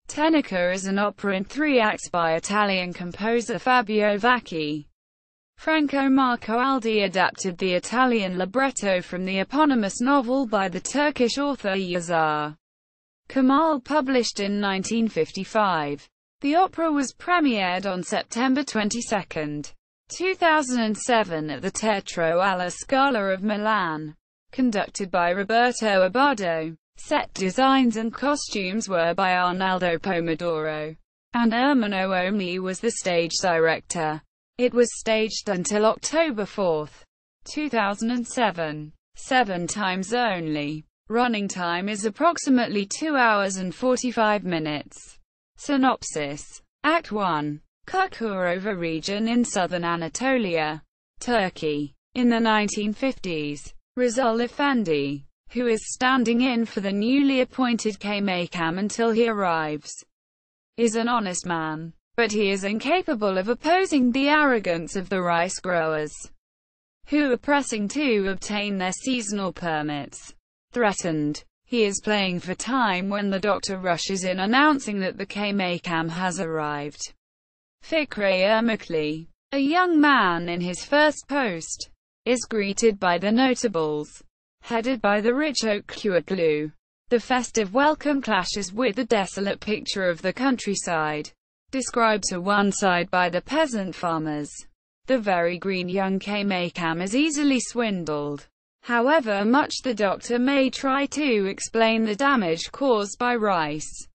Teneke is an opera in 3 acts by Italian composer Fabio Vacchi. Franco Marcoaldi adapted the Italian libretto from the eponymous novel by the Turkish author Yaşar Kemal, published in 1955. The opera was premiered on September 22, 2007 at the Teatro, alla Scala of Milan, conducted by Roberto Abbado. Set designs and costumes were by Arnaldo Pomodoro, and Ermanno Olmi was the stage director. It was staged until October 4, 2007, 7 times only. Running time is approximately 2 hours and 45 minutes. Synopsis. Act 1. Çukurova region in southern Anatolia, Turkey. In the 1950s, Rizal Efendi, who is standing in for the newly appointed Kaymakam until he arrives, is an honest man, but he is incapable of opposing the arrogance of the rice growers, who are pressing to obtain their seasonal permits. Threatened, he is playing for time when the doctor rushes in announcing that the Kaymakam has arrived. Fikri Ermakli, a young man in his first post, is greeted by the notables, headed by the rich Okçuaklu. The festive welcome clashes with the desolate picture of the countryside, described to one side by the peasant farmers. The very green young Kaymakam is easily swindled. However much the doctor may try to explain the damage caused by rice,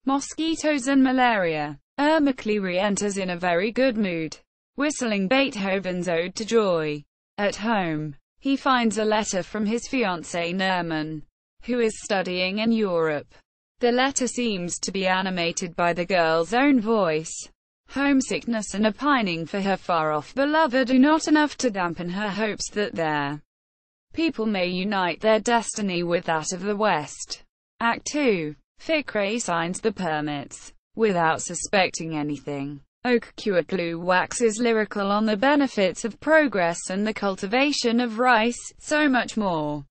mosquitoes and malaria, Ermakli re-enters in a very good mood, whistling Beethoven's Ode to Joy. At home, he finds a letter from his fiancée Nerman, who is studying in Europe. The letter seems to be animated by the girl's own voice. Homesickness and a pining for her far-off beloved are not enough to dampen her hopes that their people may unite their destiny with that of the West. Act 2. Fikri signs the permits. Without suspecting anything, Okçuaklu waxes lyrical on the benefits of progress and the cultivation of rice, so much more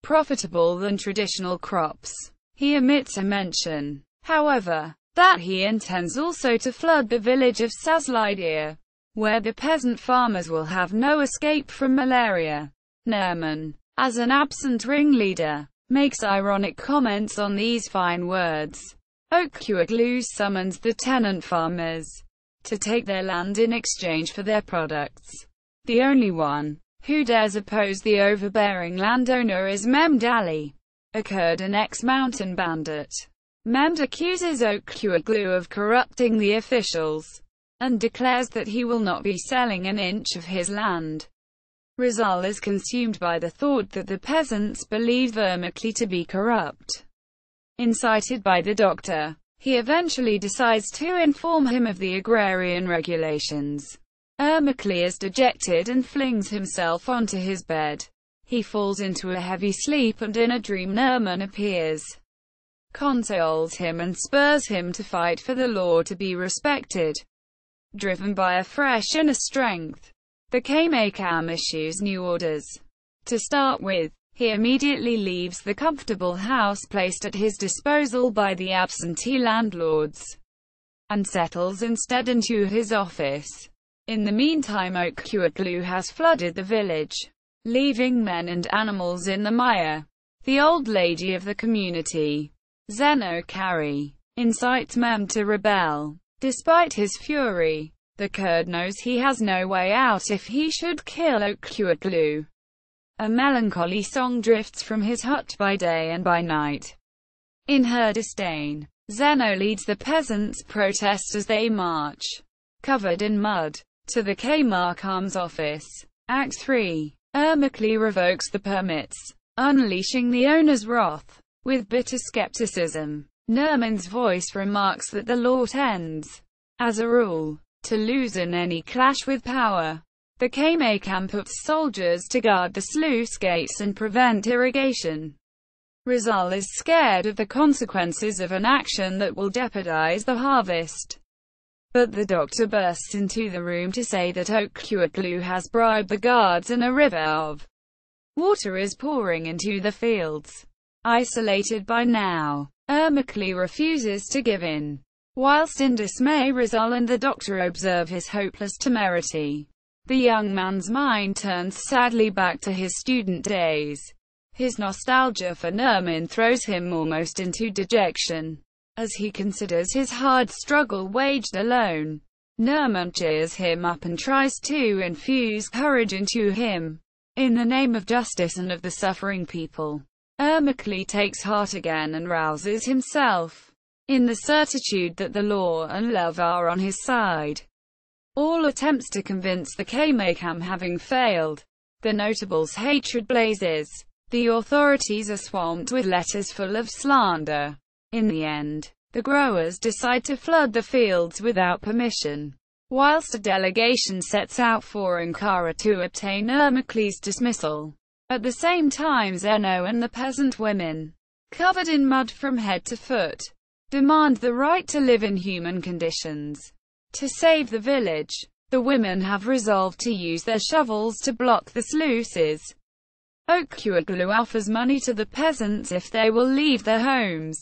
profitable than traditional crops. He omits a mention, however, that he intends also to flood the village of Sazlidia, where the peasant farmers will have no escape from malaria. Nerman, as an absent ringleader, makes ironic comments on these fine words. Okçuaklu summons the tenant farmers to take their land in exchange for their products. The only one who dares oppose the overbearing landowner is Mehmed Ali, a Kurd ex-mountain bandit. Mehmed accuses Okçuaklu of corrupting the officials, and declares that he will not be selling an inch of his land. Rizal is consumed by the thought that the peasants believe Ermakli to be corrupt. Incited by the doctor, he eventually decides to inform him of the agrarian regulations. Ermakli is dejected and flings himself onto his bed. He falls into a heavy sleep and in a dream Nerman appears, consoles him and spurs him to fight for the law to be respected. Driven by a fresh inner strength, the Kaymakam issues new orders. To start with, he immediately leaves the comfortable house placed at his disposal by the absentee landlords, and settles instead into his office. In the meantime, Okçuaklu has flooded the village, leaving men and animals in the mire. The old lady of the community, Zeno Kari, incites Mem to rebel. Despite his fury, the Kurd knows he has no way out if he should kill Okçuaklu. A melancholy song drifts from his hut by day and by night. In her disdain, Zeno leads the peasants' protest as they march, covered in mud, to the Kaymakam's office. Act 3. Ermakli revokes the permits, unleashing the owner's wrath. With bitter skepticism, Nerman's voice remarks that the law tends, as a rule, to loosen any clash with power. The Kaymakam puts soldiers to guard the sluice gates and prevent irrigation. Rizal is scared of the consequences of an action that will jeopardize the harvest. But the doctor bursts into the room to say that Okçuaklu has bribed the guards and a river of water is pouring into the fields. Isolated by now, Ermakli refuses to give in. Whilst in dismay Rizal and the doctor observe his hopeless temerity, the young man's mind turns sadly back to his student days. His nostalgia for Nermin throws him almost into dejection, as he considers his hard struggle waged alone. Nermin cheers him up and tries to infuse courage into him. In the name of justice and of the suffering people, Ermakli takes heart again and rouses himself, in the certitude that the law and love are on his side. All attempts to convince the Kaymakam having failed, the notable's hatred blazes. The authorities are swamped with letters full of slander. In the end, the growers decide to flood the fields without permission, whilst a delegation sets out for Ankara to obtain Ermakli's dismissal. At the same time, Zeno and the peasant women, covered in mud from head to foot, demand the right to live in human conditions. To save the village, the women have resolved to use their shovels to block the sluices. Okuaglu offers money to the peasants if they will leave their homes.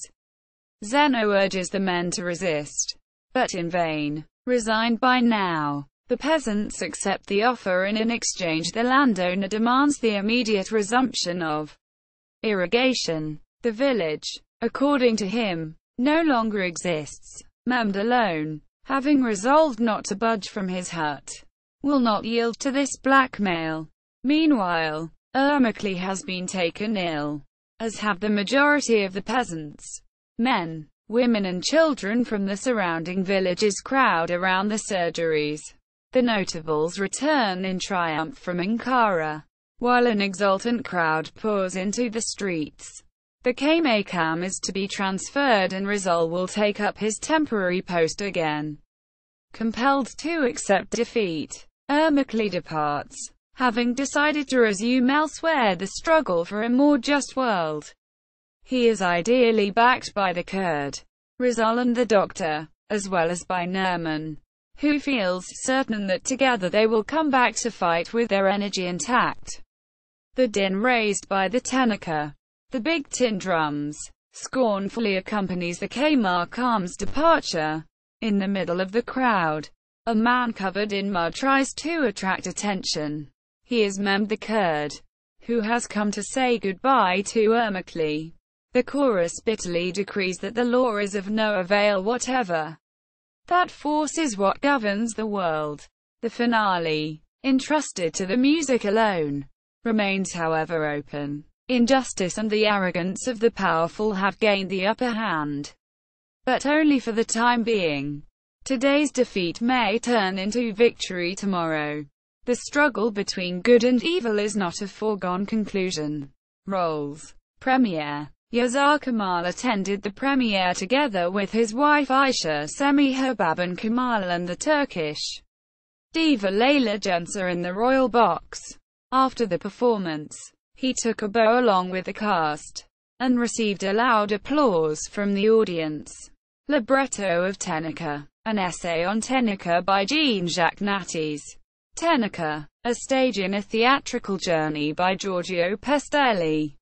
Zeno urges the men to resist, but in vain. Resigned by now, the peasants accept the offer, and in exchange the landowner demands the immediate resumption of irrigation. The village, according to him, no longer exists. Mehmed alone, having resolved not to budge from his hut, will not yield to this blackmail. Meanwhile, Ermakli has been taken ill, as have the majority of the peasants. Men, women and children from the surrounding villages crowd around the surgeries. The notables return in triumph from Ankara, while an exultant crowd pours into the streets. The Kaymakam is to be transferred and Rizal will take up his temporary post again. Compelled to accept defeat, Ermakli departs, having decided to resume elsewhere the struggle for a more just world. He is ideally backed by the Kurd, Rizal and the doctor, as well as by Nermin, who feels certain that together they will come back to fight with their energy intact. The din raised by the Teneke, the big tin drums, scornfully accompanies the Kaymakam's departure. In the middle of the crowd, a man covered in mud tries to attract attention. He is Mehmed the Kurd, who has come to say goodbye to Ermakli. The chorus bitterly decrees that the law is of no avail whatever. That force is what governs the world. The finale, entrusted to the music alone, remains however open. Injustice and the arrogance of the powerful have gained the upper hand, but only for the time being. Today's defeat may turn into victory tomorrow. The struggle between good and evil is not a foregone conclusion. Roles. Premiere. Yaşar Kemal attended the premiere together with his wife Ayşe Semihabab Kemal and the Turkish diva Leyla Gencer in the royal box. After the performance, he took a bow along with the cast, and received a loud applause from the audience. Libretto of Teneke. An essay on Teneke by Jean-Jacques Natties. Teneke, a stage in a theatrical journey by Giorgio Pestelli.